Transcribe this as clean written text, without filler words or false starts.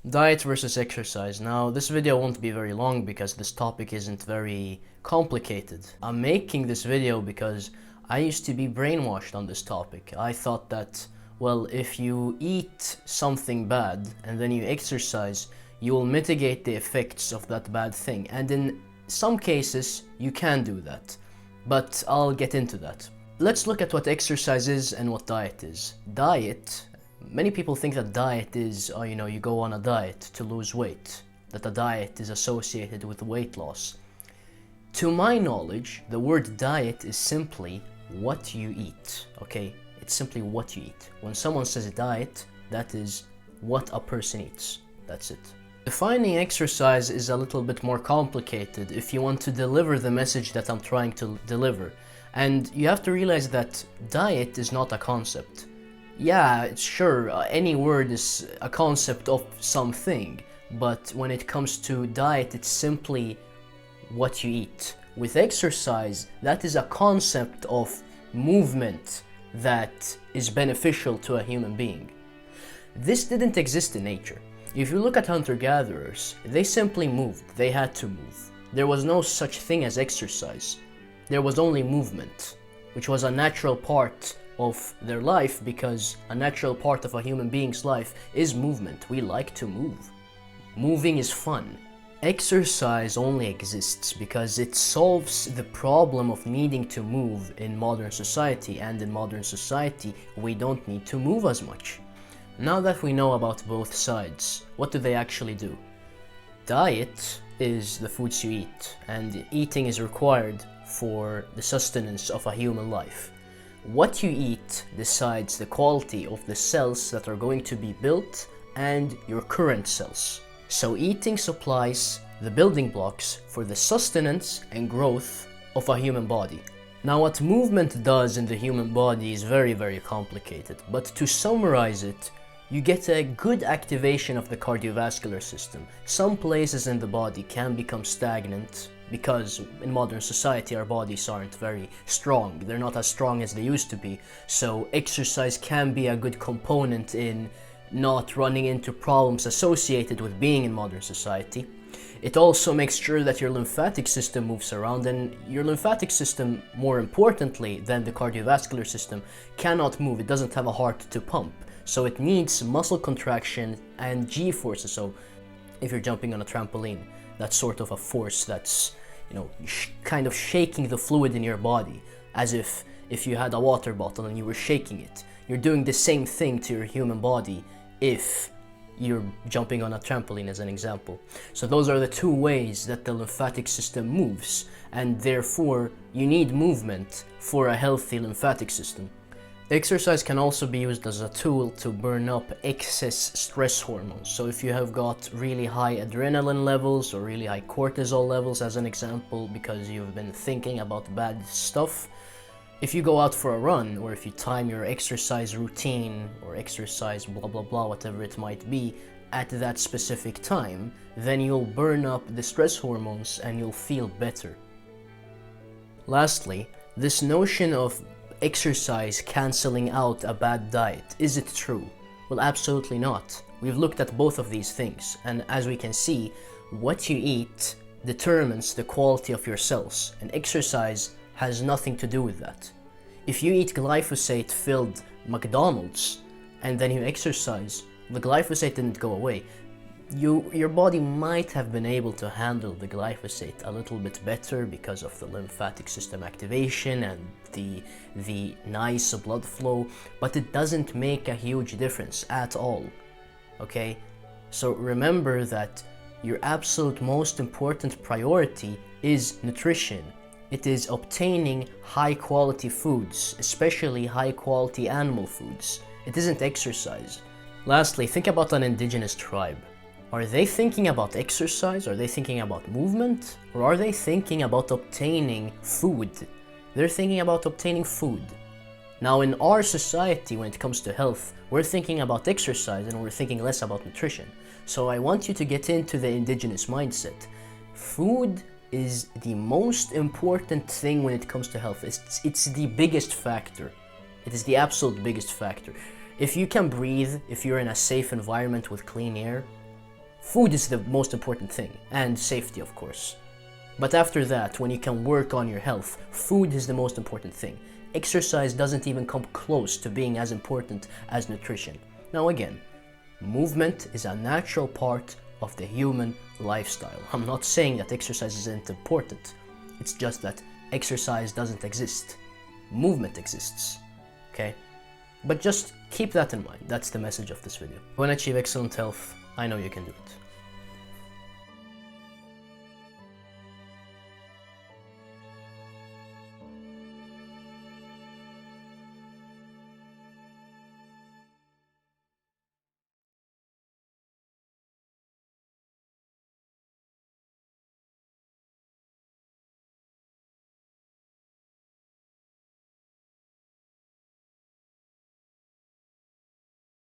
Diet versus exercise. Now, this video won't be very long because this topic isn't very complicated. I'm making this video because I used to be brainwashed on this topic. I thought that, well, if you eat something bad and then you exercise, you will mitigate the effects of that bad thing. And in some cases, you can do that. But I'll get into that. Let's look at what exercise is and what diet is. Many people think that diet is, you go on a diet to lose weight, that a diet is associated with weight loss. To my knowledge, the word diet is simply what you eat, okay? It's simply what you eat. When someone says diet, that is what a person eats. That's it. Defining exercise is a little bit more complicated if you want to deliver the message that I'm trying to deliver. And you have to realize that diet is not a concept. Yeah, sure, any word is a concept of something, but when it comes to diet, it's simply what you eat. With exercise, that is a concept of movement that is beneficial to a human being. This didn't exist in nature. If you look at hunter-gatherers, they simply moved. They had to move. There was no such thing as exercise. There was only movement, which was a natural part of their life, because a natural part of a human being's life is movement. We like to move. Moving is fun. Exercise only exists because it solves the problem of needing to move in modern society, and in modern society we don't need to move as much. Now that we know about both sides, what do they actually do? Diet is the foods you eat, and eating is required for the sustenance of a human life. What you eat decides the quality of the cells that are going to be built and your current cells. So eating supplies the building blocks for the sustenance and growth of a human body. Now, what movement does in the human body is very, very complicated, but to summarize it, you get a good activation of the cardiovascular system. Some places in the body can become stagnant because in modern society our bodies aren't very strong. They're not as strong as they used to be. So exercise can be a good component in not running into problems associated with being in modern society. It also makes sure that your lymphatic system moves around, and your lymphatic system, more importantly than the cardiovascular system, cannot move. It doesn't have a heart to pump. So it needs muscle contraction and G-forces. So if you're jumping on a trampoline, that's sort of a force that's, kind of shaking the fluid in your body, as if you had a water bottle and you were shaking it. You're doing the same thing to your human body if you're jumping on a trampoline, as an example. So those are the two ways that the lymphatic system moves, and therefore you need movement for a healthy lymphatic system. Exercise can also be used as a tool to burn up excess stress hormones. So if you have got really high adrenaline levels or really high cortisol levels, as an example, because you've been thinking about bad stuff, if you go out for a run, or if you time your exercise routine or exercise blah blah blah, whatever it might be, at that specific time, then you'll burn up the stress hormones and you'll feel better. Lastly, this notion of exercise cancelling out a bad diet, is it true? Well, absolutely not. We've looked at both of these things, and as we can see, what you eat determines the quality of your cells, and exercise has nothing to do with that. If you eat glyphosate-filled McDonald's and then you exercise, the glyphosate didn't go away. Your body might have been able to handle the glyphosate a little bit better because of the lymphatic system activation and the nice blood flow, but it doesn't make a huge difference at all, okay? So remember that your absolute most important priority is nutrition. It is obtaining high quality foods, especially high quality animal foods. It isn't exercise. Lastly, think about an indigenous tribe. Are they thinking about exercise? Are they thinking about movement? Or are they thinking about obtaining food? They're thinking about obtaining food. Now, in our society, when it comes to health, we're thinking about exercise and we're thinking less about nutrition. So I want you to get into the indigenous mindset. Food is the most important thing when it comes to health. It's the biggest factor. It is the absolute biggest factor. If you can breathe, if you're in a safe environment with clean air, Food is the most important thing, and safety, of course. But after that, when you can work on your health, food is the most important thing. Exercise doesn't even come close to being as important as nutrition. Now again, movement is a natural part of the human lifestyle. I'm not saying that exercise isn't important. It's just that exercise doesn't exist. Movement exists. Okay? But just keep that in mind. That's the message of this video. When I achieve excellent health, I know you can do it.